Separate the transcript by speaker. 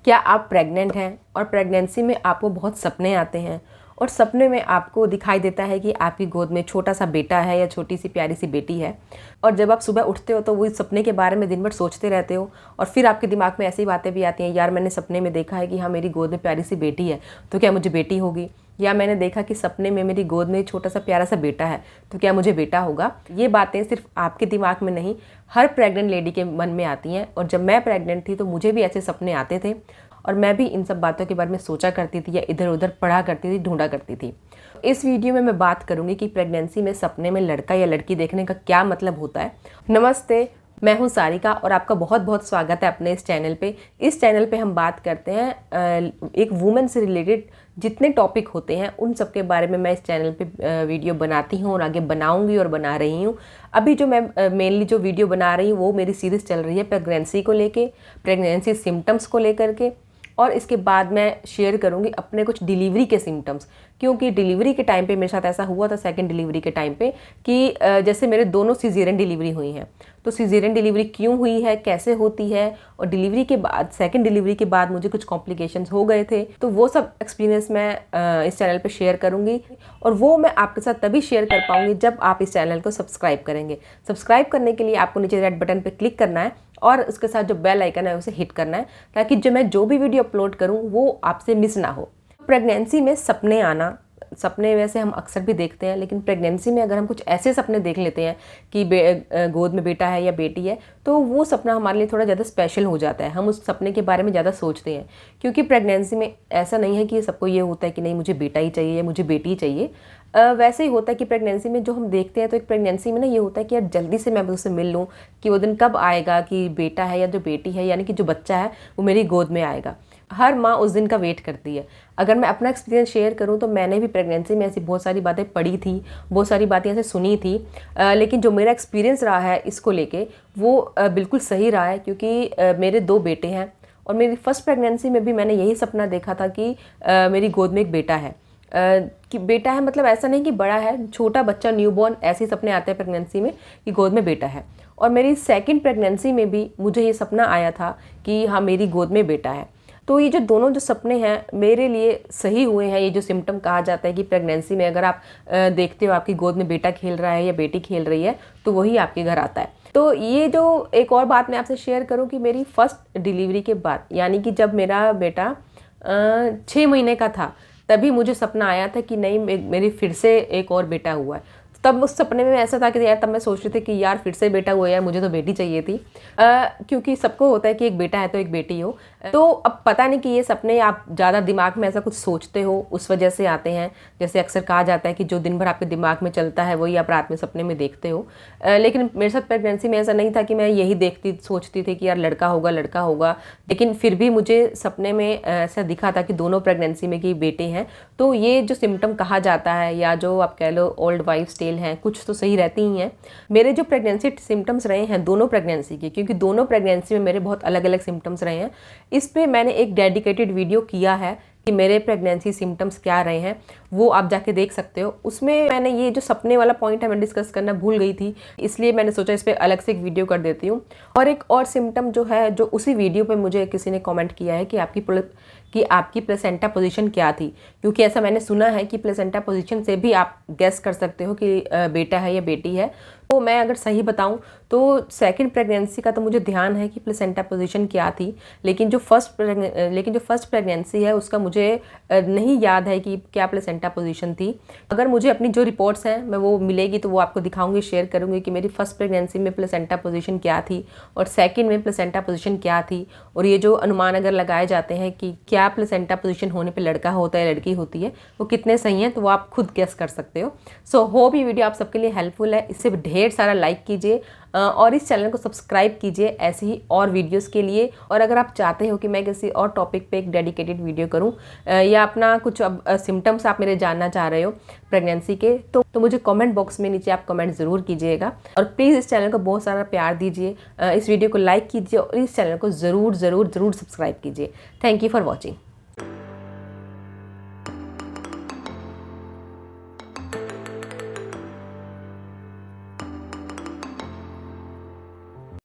Speaker 1: क्या आप प्रेग्नेंट हैं और प्रेगनेंसी में आपको बहुत सपने आते हैं और सपने में आपको दिखाई देता है कि आपकी गोद में छोटा सा बेटा है या छोटी सी प्यारी सी बेटी है, और जब आप सुबह उठते हो तो वो सपने के बारे में दिन भर सोचते रहते हो और फिर आपके दिमाग में ऐसी बातें भी आती हैं, यार मैंने सपने में देखा है कि हाँ मेरी गोद में प्यारी सी बेटी है, तो क्या मुझे बेटी होगी? या मैंने देखा कि सपने में मेरी गोद में छोटा सा प्यारा सा बेटा है, तो क्या मुझे बेटा होगा? ये बातें सिर्फ आपके दिमाग में नहीं, हर प्रेग्नेंट लेडी के मन में आती हैं। और जब मैं प्रेग्नेंट थी तो मुझे भी ऐसे सपने आते थे और मैं भी इन सब बातों के बारे में सोचा करती थी या इधर उधर पढ़ा करती थी, ढूंढा करती थी। इस वीडियो में मैं बात करूंगी कि प्रेगनेंसी में सपने में लड़का या लड़की देखने का क्या मतलब होता है। नमस्ते, मैं हूं सारिका और आपका बहुत बहुत स्वागत है अपने इस चैनल पे। इस चैनल पे हम बात करते हैं एक वुमेन से रिलेटेड जितने टॉपिक होते हैं उन सब के बारे में मैं इस चैनल पे वीडियो बनाती हूँ और आगे बनाऊंगी और बना रही हूँ। अभी जो मैं मेनली जो वीडियो बना रही हूँ वो मेरी सीरीज़ चल रही है प्रेगनेंसी को लेके, प्रेगनेंसी सिम्टम्स को लेकर के, और इसके बाद मैं शेयर करूंगी अपने कुछ डिलीवरी के सिम्टम्स। क्योंकि डिलीवरी के टाइम पे मेरे साथ ऐसा हुआ था, सेकंड डिलीवरी के टाइम पे, कि जैसे मेरे दोनों सीजेरियन डिलीवरी हुई हैं, तो सीजेरियन डिलीवरी क्यों हुई है, कैसे होती है, और डिलीवरी के बाद, सेकंड डिलीवरी के बाद मुझे कुछ कॉम्प्लिकेशंस हो गए थे, तो वो सब एक्सपीरियंस मैं इस चैनल पे शेयर करूंगी। और वो मैं आपके साथ तभी शेयर कर पाऊंगी जब आप इस चैनल को सब्सक्राइब करेंगे। सब्सक्राइब करने के लिए आपको नीचे रेड बटन पर क्लिक करना है और उसके साथ जो बेल आइकन है उसे हिट करना है, ताकि जो भी वीडियो अपलोड करूं वो आपसे मिस ना हो। प्रेगनेंसी में सपने आना, सपने वैसे हम अक्सर भी देखते हैं, लेकिन प्रेगनेंसी में अगर हम कुछ ऐसे सपने देख लेते हैं कि गोद में बेटा है या बेटी है, तो वो सपना हमारे लिए थोड़ा ज़्यादा स्पेशल हो जाता है। हम उस सपने के बारे में ज़्यादा सोचते हैं, क्योंकि प्रेगनेंसी में ऐसा नहीं है कि सबको ये होता है कि नहीं मुझे बेटा ही चाहिए या मुझे बेटी ही चाहिए। वैसे ही होता है कि प्रेगनेंसी में जो हम देखते हैं, तो एक प्रेगनेंसी में ना ये होता है कि यार जल्दी से मैं उससे मिल लूँ, कि वो दिन कब आएगा कि बेटा है या जो बेटी है, यानी कि जो बच्चा है वो मेरी गोद में आएगा। हर माँ उस दिन का वेट करती है। अगर मैं अपना एक्सपीरियंस शेयर करूं तो मैंने भी प्रेगनेंसी में ऐसी बहुत सारी बातें पढ़ी थी, बहुत सारी बातें ऐसे सुनी थी, लेकिन जो मेरा एक्सपीरियंस रहा है इसको लेके वो बिल्कुल सही रहा है। क्योंकि मेरे 2 बेटे हैं और मेरी फर्स्ट प्रेगनेंसी में भी मैंने यही सपना देखा था कि मेरी गोद में एक बेटा है। कि बेटा है मतलब ऐसा नहीं कि बड़ा है, छोटा बच्चा, न्यूबॉर्न, ऐसे सपने आते हैं प्रेगनेंसी में कि गोद में बेटा है। और मेरी सेकंड प्रेगनेंसी में भी मुझे ये सपना आया था कि हाँ मेरी गोद में बेटा है। तो ये जो दोनों जो सपने हैं मेरे लिए सही हुए हैं। ये जो सिम्टम कहा जाता है कि प्रेगनेंसी में अगर आप देखते हो आपकी गोद में बेटा खेल रहा है या बेटी खेल रही है, तो वही आपके घर आता है। तो ये जो एक और बात मैं आपसे शेयर करूं कि मेरी फर्स्ट डिलीवरी के बाद, यानी कि जब मेरा बेटा 6 महीने का था, तभी मुझे सपना आया था कि नहीं मेरी फिर से एक और बेटा हुआ है। तब उस सपने में ऐसा था कि यार तब मैं सोच रही थी कि यार फिर से बेटा हुआ, यार मुझे तो बेटी चाहिए थी। क्योंकि सबको होता है कि एक बेटा है तो एक बेटी हो। तो अब पता नहीं कि ये सपने आप ज़्यादा दिमाग में ऐसा कुछ सोचते हो उस वजह से आते हैं। जैसे अक्सर कहा जाता है कि जो दिन भर आपके दिमाग में चलता है वही आप रात में सपने में देखते हो। लेकिन मेरे साथ प्रेगनेंसी में ऐसा नहीं था कि मैं यही सोचती थी कि यार लड़का होगा लड़का होगा। लेकिन फिर भी मुझे सपने में ऐसा दिखा था कि दोनों प्रेगनेंसी में कि बेटे हैं। तो ये जो सिम्टम कहा जाता है, या जो आप कह लो ओल्ड वाइफ्स टेल हैं, कुछ तो सही रहती ही हैं। मेरे जो प्रेगनेंसी सिम्टम्स रहे हैं दोनों प्रेगनेंसी के, क्योंकि दोनों प्रेगनेंसी में मेरे बहुत अलग अलग सिम्टम्स रहे हैं, इस पे मैंने एक डेडिकेटेड वीडियो किया है कि मेरे प्रेगनेंसी सिम्टम्स क्या रहे हैं, वो आप जाके देख सकते हो। उसमें मैंने ये जो सपने वाला पॉइंट है मैं डिस्कस करना भूल गई थी, इसलिए मैंने सोचा इस पर अलग से एक वीडियो कर देती हूँ। और एक और सिम्टम जो है, जो उसी वीडियो पे मुझे किसी ने कमेंट किया है कि आपकी प्लेसेंटा पोजीशन क्या थी। क्योंकि ऐसा मैंने सुना है कि प्लेसेंटा पोजीशन से भी आप गेस कर सकते हो कि बेटा है या बेटी है। तो मैं अगर सही बताऊं तो सेकंड प्रेगनेंसी का तो मुझे ध्यान है कि प्लेसेंटा पोजीशन क्या थी, लेकिन जो फर्स्ट प्रेगनेंसी है उसका मुझे नहीं याद है कि क्या प्लेसेंटा पोजीशन थी। अगर मुझे अपनी जो रिपोर्ट्स हैं मैं वो मिलेगी तो वो आपको दिखाऊंगी, शेयर करूंगी कि मेरी फर्स्ट प्रेगनेंसी में प्लेसेंटा पोजीशन क्या थी और सेकंड में प्लेसेंटा पोजीशन क्या थी। और ये जो अनुमान अगर लगाए जाते हैं कि क्या प्लेसेंटा पोजीशन होने पे लड़का होता है लड़की होती है, वो कितने सही हैं, तो वो आप खुद गेस कर सकते हो। सो होप ये वीडियो आप सबके लिए हेल्पफुल है। इससे ढेर सारा लाइक कीजिए और इस चैनल को सब्सक्राइब कीजिए ऐसे ही और वीडियोस के लिए। और अगर आप चाहते हो कि मैं किसी और टॉपिक पे एक डेडिकेटेड वीडियो करूं, या अपना कुछ अब सिम्टम्स आप मेरे जानना चाह रहे हो प्रेगनेंसी के, तो मुझे कमेंट बॉक्स में नीचे आप कमेंट ज़रूर कीजिएगा। और प्लीज़ इस चैनल को बहुत सारा प्यार दीजिए, इस वीडियो को लाइक कीजिए और इस चैनल को ज़रूर सब्सक्राइब कीजिए। Thank you for watching.